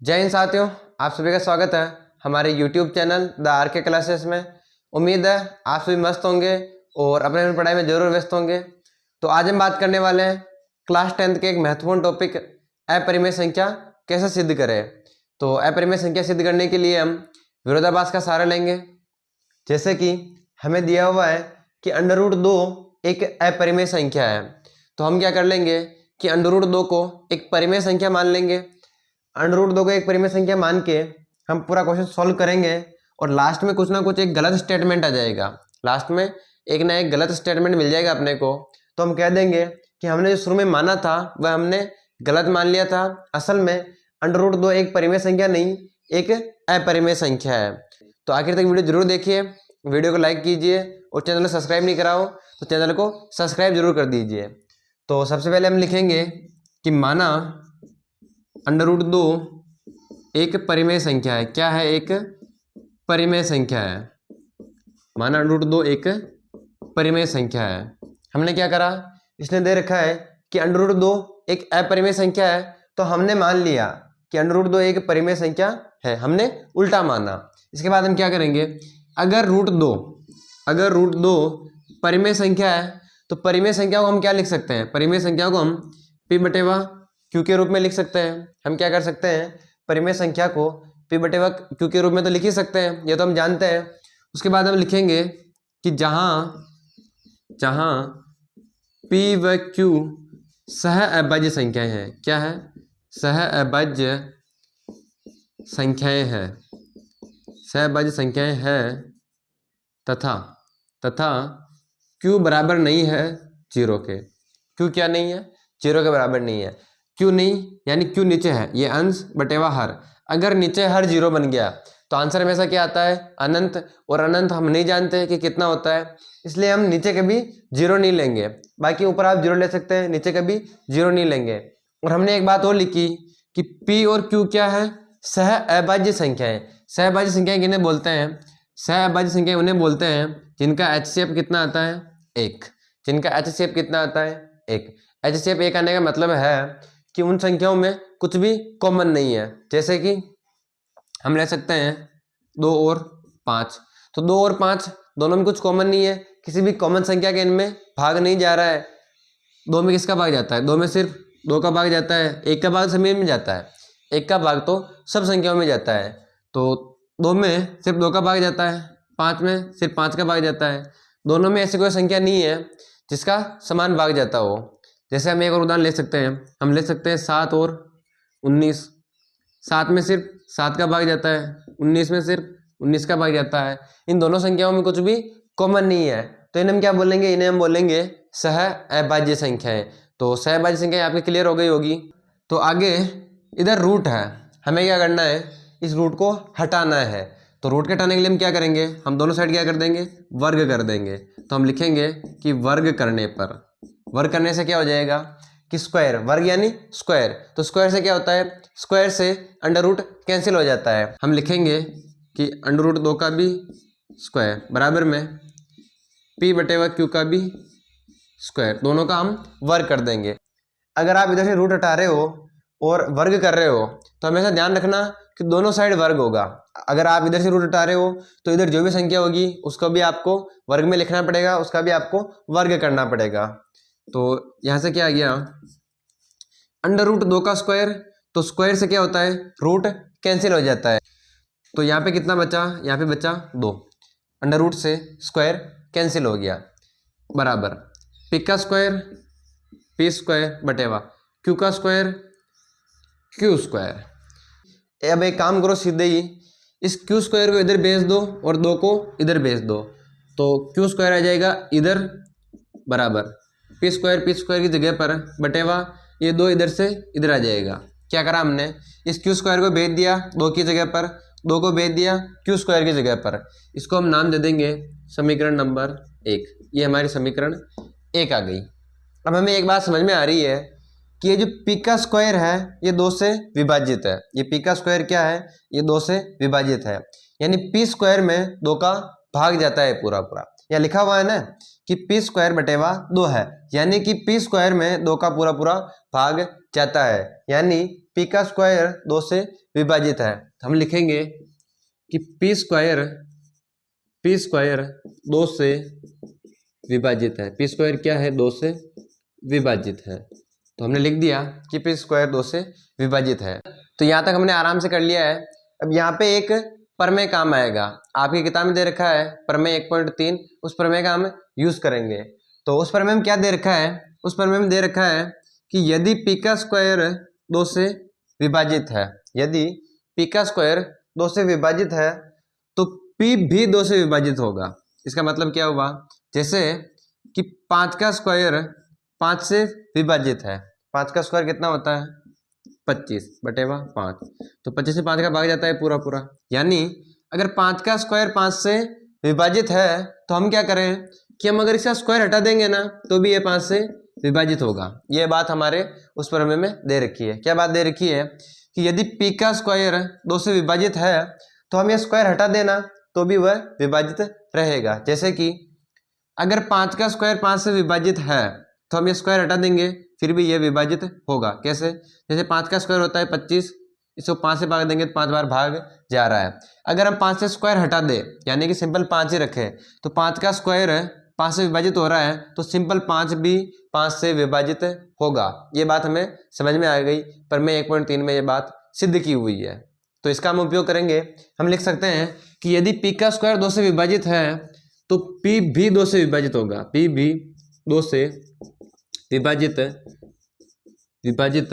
जय हिंद साथियों, आप सभी का स्वागत है हमारे YouTube चैनल द आर के क्लासेस में। उम्मीद है आप सभी मस्त होंगे और अपने अपनी पढ़ाई में जरूर व्यस्त होंगे। तो आज हम बात करने वाले हैं क्लास 10th के एक महत्वपूर्ण टॉपिक अपरिमेय संख्या कैसे सिद्ध करें। तो अपरिमेय संख्या सिद्ध करने के लिए हम विरोधाभास का सहारा लेंगे। जैसे कि हमें दिया हुआ है कि √2 एक अपरिमेय संख्या है, तो हम क्या कर लेंगे कि √2 को एक परिमेय संख्या मान लेंगे। √2 को एक परिमेय संख्या मान के हम पूरा क्वेश्चन सॉल्व करेंगे और लास्ट में कुछ ना कुछ एक गलत स्टेटमेंट आ जाएगा। लास्ट में एक ना एक गलत स्टेटमेंट मिल जाएगा अपने को, तो हम कह देंगे कि हमने जो शुरू में माना था वह हमने गलत मान लिया था। असल में √2 एक परिमेय संख्या नहीं, एक अपरिमेय संख्या है। तो आखिर तक वीडियो जरूर देखिए, वीडियो को लाइक कीजिए और चैनल को सब्सक्राइब नहीं करा हो तो चैनल को सब्सक्राइब जरूर कर दीजिए। तो सबसे पहले हम लिखेंगे कि माना √2 एक परिमेय संख्या है। क्या है? एक परिमेय संख्या है। माना √2 एक परिमेय संख्या है। हमने क्या करा, इसने दे रखा है कि √2 एक अपरिमेय संख्या है, तो हमने मान लिया कि √2 एक परिमेय संख्या है, हमने उल्टा माना। इसके बाद हम क्या करेंगे, अगर √2 परिमेय संख्या है तो परिमेय संख्या को हम क्या लिख सकते हैं, परिमेय संख्या को हम P/Q के रूप में लिख सकते हैं। हम क्या कर सकते हैं, परिमेय संख्या को P/Q के रूप में तो लिख ही सकते हैं, ये तो हम जानते हैं। उसके बाद हम लिखेंगे कि जहां P व Q सह अभाज्य संख्याएं हैं। क्या है? सह अभाज्य संख्याएं हैं। सह अभाज्य संख्याएं हैं तथा Q बराबर नहीं है 0 के। Q क्या नहीं है? 0 के बराबर नहीं है। Q नहीं यानी Q नीचे है, ये अंश बटेवा हर। अगर नीचे हर 0 बन गया तो आंसर हमेशा क्या आता है? अनंत। और अनंत हम नहीं जानते कि कितना होता है, इसलिए हम नीचे कभी 0 नहीं लेंगे। बाकी ऊपर आप 0 ले सकते हैं, नीचे कभी 0 नहीं लेंगे। और हमने एक बात और लिखी कि P और Q क्या है? सह अभाज्य संख्याएं। सह अभाज्य संख्याएं किन्हें बोलते हैं? सह अभाज्य संख्याएं उन्हें बोलते हैं जिनका HCF कितना आता है? 1। जिनका HCF कितना आता है? 1। HCF 1 आने का मतलब है कि उन संख्याओं में कुछ भी कॉमन नहीं है। जैसे कि हम ले सकते हैं 2 और 5, तो 2 और 5 दोनों में कुछ कॉमन नहीं है, किसी भी कॉमन संख्या के इनमें भाग नहीं जा रहा है। 2 में किसका भाग जाता है? 2 में सिर्फ 2 का भाग जाता है, 1 का भाग सभी में जाता है, 1 का भाग तो सब संख्याओं में जाता है। तो 2 में सिर्फ 2 का भाग जाता है, 5 में सिर्फ 5 का भाग जाता है। दोनों में ऐसी कोई संख्या नहीं है जिसका समान भाग जाता हो। जैसे हम एक और उदाहरण ले सकते हैं, हम ले सकते हैं 7 और 19। 7 में सिर्फ 7 का भाग जाता है, 19 में सिर्फ 19 का भाग जाता है। इन दोनों संख्याओं में कुछ भी कॉमन नहीं है, तो इन्हें हम क्या बोलेंगे? इन्हें हम बोलेंगे सह अभाज्य संख्याएं। तो सह अभाज्य संख्याएं आपकी क्लियर हो गई होगी। तो आगे इधर रूट है, हमें क्या करना है? इस रूट को हटाना है। तो रूट के हटाने के लिए हम क्या करेंगे? हम दोनों साइड क्या कर देंगे? वर्ग कर देंगे। तो हम लिखेंगे कि वर्ग करने से क्या हो जाएगा कि स्क्वायर, वर्ग यानी स्क्वायर, तो स्क्वायर से क्या होता है? स्क्वायर से √रूट कैंसिल हो जाता है। हम लिखेंगे कि √2 का भी स्क्वायर बराबर में P/Q का भी स्क्वायर, दोनों का हम वर्ग कर देंगे। अगर आप इधर से रूट हटा रहे हो और वर्ग कर रहे हो तो हमेशा ध्यान रखना कि दोनों साइड वर्ग होगा। अगर आप इधर से रूट हटा रहे हो तो इधर जो भी संख्या होगी उसको भी आपको वर्ग में लिखना पड़ेगा, उसका भी आपको वर्ग करना पड़ेगा। तो यहाँ से क्या आ गया? √2 का स्क्वायर, तो स्क्वायर से क्या होता है? रूट कैंसिल हो जाता है। तो यहाँ पे कितना बचा? यहाँ पे बचा 2। √रूट से स्क्वायर कैंसिल हो गया, बराबर P का स्क्वायर P² बटेवा Q का स्क्वायर Q²। अब एक काम करो, सीधे ही इस Q² को इधर भेज दो और 2 को इधर भेज दो, तो Q² आ जाएगा इधर, बराबर P² की जगह पर बटेवा ये 2 इधर से इधर आ जाएगा। क्या करा हमने? इस Q² को भेज दिया 2 की जगह पर, 2 को भेज दिया Q² की जगह पर। इसको हम नाम दे देंगे समीकरण नंबर 1। ये हमारी समीकरण 1 आ गई। अब हमें एक बात समझ में आ रही है कि ये जो P का स्क्वायर है ये 2 से विभाजित है। ये P का स्क्वायर क्या है? ये 2 से विभाजित है, यानी P² में 2 का भाग जाता है पूरा पूरा। यहाँ लिखा हुआ है ना कि P² बटेवा 2 है, यानी कि P² में 2 का पूरा पूरा भाग जाता है, यानी p का स्क्वायर 2 से विभाजित है, तो हम लिखेंगे कि p स्क्वायर 2 से विभाजित है। p स्क्वायर क्या है? 2 से विभाजित है। तो हमने लिख दिया कि p स्क्वायर 2 से विभाजित है। तो यहाँ तक हमने आराम से कर लिया है। अब यहाँ पे एक प्रमेय काम आएगा, आपकी किताब में दे रखा है प्रमेय 1.3, उस प्रमेय का हम यूज करेंगे। तो उस प्रमेय में क्या दे रखा है? उस प्रमेय में दे रखा है कि यदि p का स्क्वायर 2 से विभाजित है, यदि p का स्क्वायर 2 से विभाजित है तो p भी 2 से विभाजित होगा। इसका मतलब क्या हुआ? जैसे कि 5 का स्क्वायर 5 से विभाजित है, 5 का स्क्वायर कितना होता है? 25/5। तो 25 से 5 का भाग जाता है पूरा पूरा, यानी अगर 5 का स्क्वायर 5 से विभाजित है तो हम क्या करें कि हम अगर इसका स्क्वायर हटा देंगे ना तो भी ये 5 से विभाजित होगा। ये बात हमारे उस प्रमेय में दे रखी है। क्या बात दे रखी है? कि यदि p का स्क्वायर 2 से विभाजित है तो हम ये स्क्वायर हटा देना तो भी वह विभाजित रहेगा। जैसे कि अगर 5 का स्क्वायर 5 से विभाजित है तो हम ये स्क्वायर हटा देंगे फिर भी ये विभाजित होगा। कैसे? जैसे 5 का स्क्वायर होता है 25, इसको 5 से भाग देंगे तो 5 बार भाग जा रहा है। अगर हम 5 से स्क्वायर हटा दे यानी कि सिंपल 5 ही रखें तो 5 का स्क्वायर 5 से विभाजित हो रहा है तो सिंपल 5 भी 5 से विभाजित होगा। ये बात हमें समझ में आ गई, पर मैं 1.3 में ये बात सिद्ध की हुई है। तो इसका हम उपयोग करेंगे। हम लिख सकते हैं कि यदि p का स्क्वायर 2 से विभाजित है तो p भी 2 से विभाजित होगा, p भी 2 से विभाजित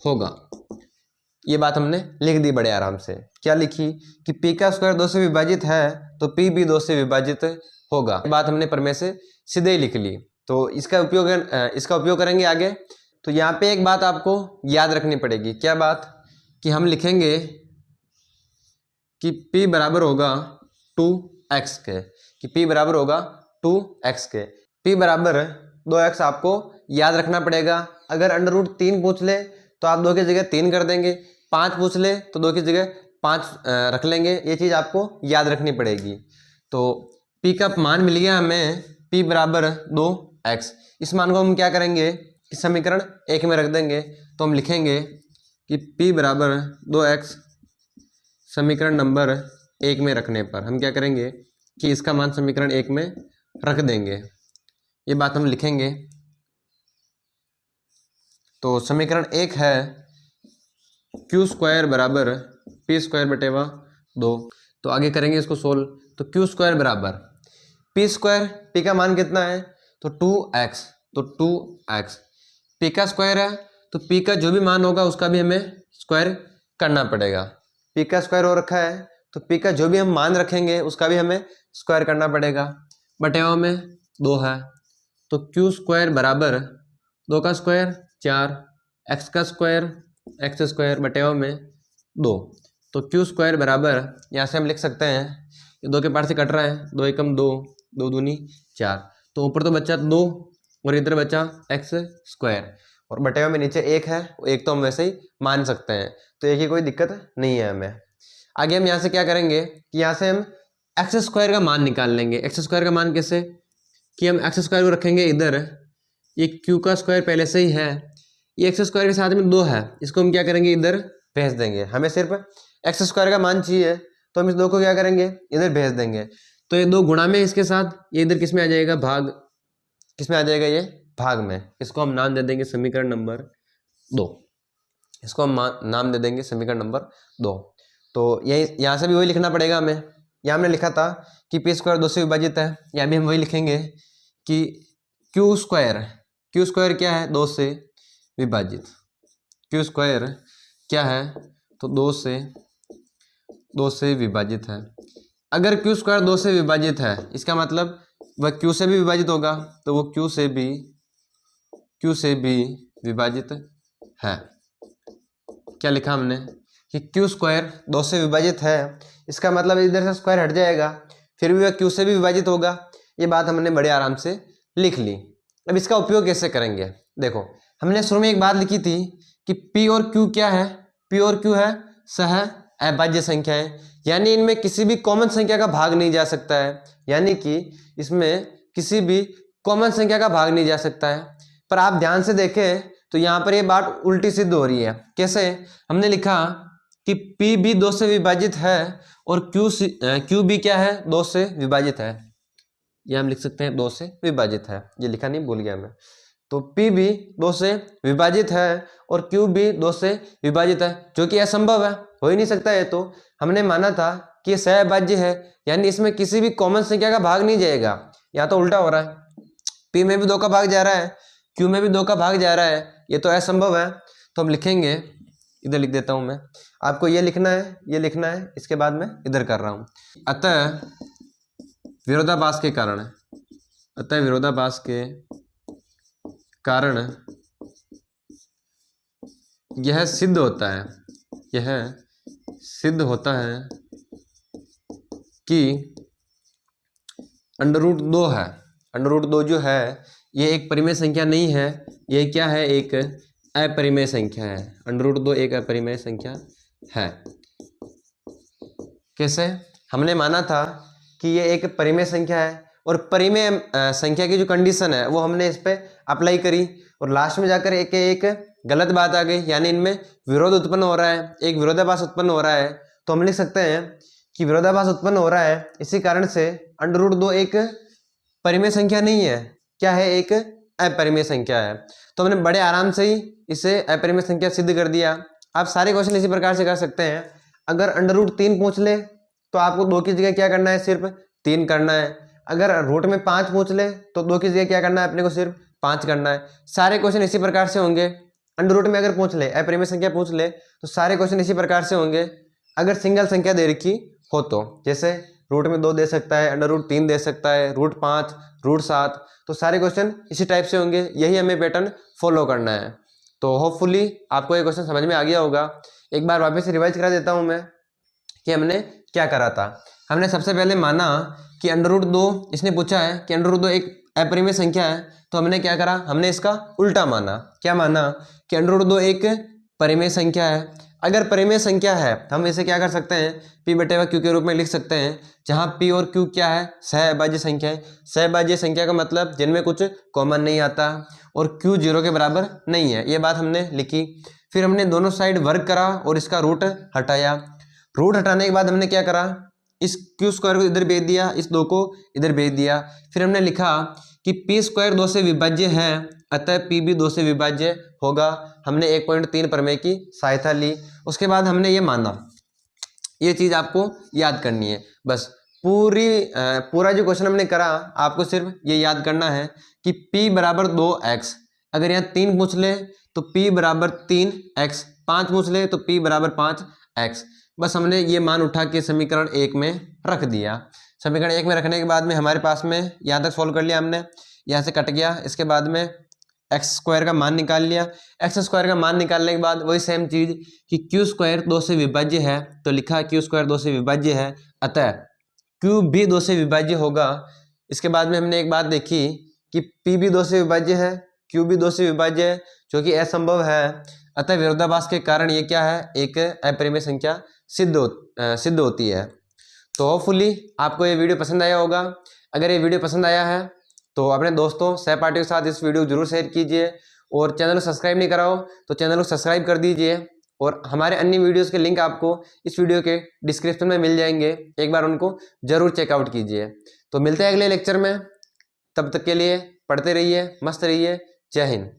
होगा। ये बात हमने लिख दी बड़े आराम से। क्या लिखी? कि p का स्क्वायर 2 से विभाजित है तो p भी 2 से विभाजित होगा। ये बात हमने प्रमेय से सीधे ही लिख ली। तो इसका उपयोग करेंगे आगे। तो यहाँ पे एक बात आपको याद रखनी पड़ेगी। क्या बात? कि हम लिखेंगे कि p बराबर होगा 2x के, कि p बराबर होगा 2x के। p बराबर 2x आपको याद रखना पड़ेगा। अगर √3 पूछ ले तो आप 2 की जगह 3 कर देंगे, 5 पूछ ले तो 2 की जगह 5 रख लेंगे। ये चीज़ आपको याद रखनी पड़ेगी। तो p का मान मिल गया हमें, p बराबर 2x। इस मान को हम क्या करेंगे कि समीकरण 1 में रख देंगे। तो हम लिखेंगे कि p बराबर 2x समीकरण नंबर 1 में रखने पर हम क्या करेंगे कि इसका मान समीकरण 1 में रख देंगे। ये बात हम लिखेंगे। तो समीकरण 1 है q स्क्वायर बराबर p स्क्वायर बटे 2। तो आगे करेंगे इसको सोल्व। तो q स्क्वायर बराबर p स्क्वायर, p का मान कितना है? तो 2x, तो 2x। p का स्क्वायर है तो p का जो भी मान होगा उसका भी हमें स्क्वायर करना पड़ेगा। p का स्क्वायर हो रखा है तो p का जो भी हम मान रखेंगे उसका भी हमें स्क्वायर करना पड़ेगा। बटेवा में 2 है तो q स्क्वायर बराबर 2 का स्क्वायर 4, x का स्क्वायर x स्क्वायर बटेवा में 2। तो q स्क्वायर बराबर यहाँ से हम लिख सकते हैं, ये 2 के पार से कट रहा है, 2 एकम 2, 2 दूनी 4। तो ऊपर तो बचा 2 और इधर बचा x स्क्वायर और बटेवा में नीचे 1 है, 1 तो हम वैसे ही मान सकते हैं। तो एक ही कोई दिक्कत नहीं है हमें। आगे हम यहाँ से क्या करेंगे कि यहाँ से हम एक्स स्क्वायर का मान निकाल लेंगे। एक्स स्क्वायर का मान कैसे? कि हम एक्स स्क्वायर को रखेंगे इधर, ये क्यू का स्क्वायर पहले से ही है, ये एक्स स्क्वायर के साथ में 2 है, इसको हम क्या करेंगे इधर भेज देंगे। हमें सिर्फ एक्स स्क्वायर का मान चाहिए तो हम इस 2 को क्या करेंगे इधर भेज देंगे। तो ये 2 गुणा में इसके साथ ये इधर किस में आ जाएगा? भाग। किस में आ जाएगा? ये भाग में। इसको हम नाम दे देंगे समीकरण नंबर 2। इसको हम नाम दे देंगे समीकरण नंबर 2। तो यही यहाँ से भी वही लिखना पड़ेगा हमें। यहाँ हमने लिखा था कि p स्क्वायर 2 से विभाजित है, यहाँ भी हम वही लिखेंगे कि q स्क्वायर क्या है? 2 से विभाजित। q स्क्वायर क्या है? तो 2 से विभाजित है। अगर q स्क्वायर 2 से विभाजित है इसका मतलब वह q से भी विभाजित होगा, तो वो q से भी विभाजित है। क्या लिखा हमने कि q स्क्वायर 2 से विभाजित है, इसका मतलब इधर से स्क्वायर हट जाएगा फिर भी वह q से भी विभाजित होगा। ये बात हमने बड़े आराम से लिख ली। अब इसका उपयोग कैसे करेंगे? देखो, हमने शुरू में एक बात लिखी थी कि p और q क्या है? p और q है सह अभाज्य संख्याएं, यानी इनमें किसी भी कॉमन संख्या का भाग नहीं जा सकता है, यानी कि इसमें किसी भी कॉमन संख्या का भाग नहीं जा सकता है। पर आप ध्यान से देखें तो यहाँ पर ये बात उल्टी सिद्ध हो रही है। कैसे? हमने लिखा कि P भी 2 से विभाजित है और Q भी क्या है, 2 से विभाजित है। ये हम लिख सकते हैं 2 से विभाजित है, ये लिखा नहीं, भूल गया मैं। तो P भी 2 से विभाजित है और Q भी 2 से विभाजित है, जो कि असंभव है, हो ही नहीं सकता। है तो हमने माना था कि सहअभाज्य है, यानी इसमें किसी भी कॉमन संख्या का भाग नहीं जाएगा। यहाँ तो उल्टा हो रहा है, P में भी 2 का भाग जा रहा है, Q में भी 2 का भाग जा रहा है, ये तो असंभव है। तो हम लिखेंगे, इधर लिख देता हूं मैं, आपको ये लिखना है, ये लिखना है, इसके बाद मैं इधर कर रहा हूं। अतः विरोधाभास के कारण, अतः विरोधाभास के कारण यह सिद्ध होता है, यह सिद्ध होता है कि √2 है। √2 जो है ये एक परिमेय संख्या नहीं है, ये क्या है, एक अपरिमेय संख्या है। √2 एक अपरिमेय संख्या है। कैसे? हमने माना था कि ये एक परिमेय संख्या है और परिमेय संख्या की जो कंडीशन है वो हमने इस पे अप्लाई करी और लास्ट में जाकर एक गलत बात आ गई, यानी इनमें विरोध उत्पन्न हो रहा है, एक विरोधाभास उत्पन्न हो रहा है। तो हम लिख सकते हैं कि विरोधाभास उत्पन्न हो रहा है, इसी कारण से √2 एक परिमेय संख्या नहीं है, क्या है, एक अपरिमेय संख्या है। तो हमने बड़े आराम से ही इसे अपरिमेय संख्या सिद्ध कर दिया। आप सारे क्वेश्चन इसी प्रकार से कर सकते हैं। अगर √3 पूछ ले तो आपको 2 की जगह क्या करना है, सिर्फ 3 करना है। अगर रूट में 5 पूछ ले तो 2 की जगह क्या करना है, अपने को सिर्फ 5 करना है। सारे क्वेश्चन इसी प्रकार से होंगे। अंडर में अगर पूछ ले, अपरिमेय संख्या पूछ ले तो सारे क्वेश्चन इसी प्रकार से होंगे। अगर सिंगल संख्या दे रखी हो तो, जैसे रूट में 2 दे सकता है, √3 दे सकता है, √5, √7, तो सारे क्वेश्चन इसी टाइप से होंगे। यही हमें पैटर्न फॉलो करना है। तो होपफुली आपको ये क्वेश्चन समझ में आ गया होगा। एक बार वापस से रिवाइज करा देता हूं मैं कि हमने क्या करा था। हमने सबसे पहले माना कि √2, इसने पूछा है कि √2 एक अपरिमेय संख्या है, तो हमने क्या करा, हमने इसका उल्टा माना। क्या माना कि √2 एक परिमेय संख्या है। अगर परिमेय संख्या है हम इसे क्या कर सकते हैं, P/Q के रूप में लिख सकते हैं, जहां P और Q क्या है, सहअभाज्य संख्या है। सहअभाज्य संख्या का मतलब जिनमें कुछ कॉमन नहीं आता और Q 0 के बराबर नहीं है, ये बात हमने लिखी। फिर हमने दोनों साइड वर्ग करा और इसका रूट हटाया। रूट हटाने के बाद हमने क्या करा, इस Q² को इधर भेज दिया, इस 2 को इधर भेज दिया। फिर हमने लिखा कि P² 2 से विभाज्य है, अतः P भी 2 से विभाज्य होगा। हमने 1.3 प्रमेय की सहायता ली। उसके बाद हमने ये माना, ये चीज़ आपको याद करनी है बस। पूरा जो क्वेश्चन हमने करा आपको सिर्फ ये याद करना है कि P बराबर 2x। अगर यहाँ 3 पूछ ले तो P बराबर 3x, 5 पूछ ले तो P बराबर 5x। बस हमने ये मान उठा के समीकरण 1 में रख दिया। समीकरण 1 में रखने के बाद में हमारे पास में यहाँ तक सॉल्व कर लिया हमने, यहाँ से कट गया। इसके बाद में x² का मान निकाल लिया। x² का मान निकालने के बाद वही सेम चीज़ कि Q² 2 से विभाज्य है, तो लिखा Q² 2 से विभाज्य है, अतः Q भी 2 से विभाज्य होगा। इसके बाद में हमने एक बात देखी कि P भी 2 से विभाज्य है, Q भी 2 से विभाज्य है, जो कि असंभव है। अतः विरोधाभास के कारण ये क्या है, एक अपरिमेय संख्या सिद्ध होती है। तो होपफुली आपको ये वीडियो पसंद आया होगा। अगर ये वीडियो पसंद आया है तो अपने दोस्तों सहपाठियों के साथ इस वीडियो को जरूर शेयर कीजिए और चैनल को सब्सक्राइब नहीं करा हो तो चैनल को सब्सक्राइब कर दीजिए। और हमारे अन्य वीडियोस के लिंक आपको इस वीडियो के डिस्क्रिप्शन में मिल जाएंगे, एक बार उनको जरूर चेकआउट कीजिए। तो मिलते हैं अगले लेक्चर में, तब तक के लिए पढ़ते रहिए, मस्त रहिए। जय हिंद।